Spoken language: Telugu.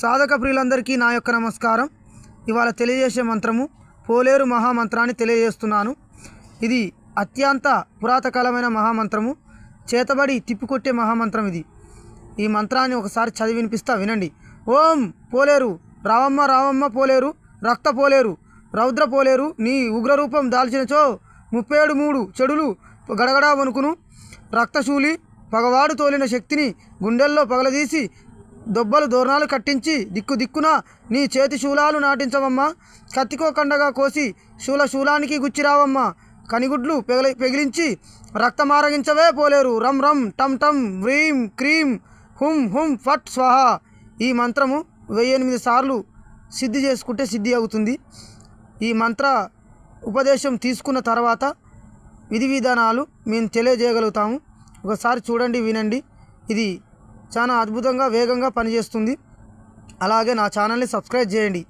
సాధక ప్రియులందరికీ నా యొక్క నమస్కారం. ఇవాళ తెలియజేసే మంత్రము పోలేరు మహామంత్రాన్ని తెలియజేస్తున్నాను. ఇది అత్యంత పురాతకాలమైన మహామంత్రము, చేతబడి తిప్పికొట్టే మహామంత్రం ఇది. ఈ మంత్రాన్ని ఒకసారి చదివి వినిపిస్తా, వినండి. ఓం పోలేరు, రావమ్మ రావమ్మ పోలేరు, రక్త పోలేరు, రౌద్ర పోలేరు, నీ ఉగ్రరూపం దాల్చినచో 37 చెడులు గడగడా వణుకును. రక్తశూలి పగవాడు తోలిన శక్తిని గుండెల్లో పగలదీసి దొబ్బలు దోరణాలు కట్టించి దిక్కు దిక్కున నీ చేతి శూలాలు నాటించవమ్మా. కత్తికో కండగా కోసి శూలానికి గుచ్చిరావమ్మా. కనిగుడ్లు పెగిలించి రక్తమారగించవే పోలేరు. రమ్ రమ్ టమ్ టమ్ వ్రీం క్రీం హుం హుం ఫట్ స్వాహ. ఈ మంత్రము 1008 సార్లు సిద్ధి చేసుకుంటే సిద్ధి అవుతుంది. ఈ మంత్ర ఉపదేశం తీసుకున్న తర్వాత విధి విధానాలు మేము తెలియజేయగలుగుతాము. ఒకసారి చూడండి, వినండి. ఇది చాలా అద్భుతంగా వేగంగా పనిచేస్తుంది. అలాగే నా ఛానల్ని సబ్స్క్రైబ్ చేయండి.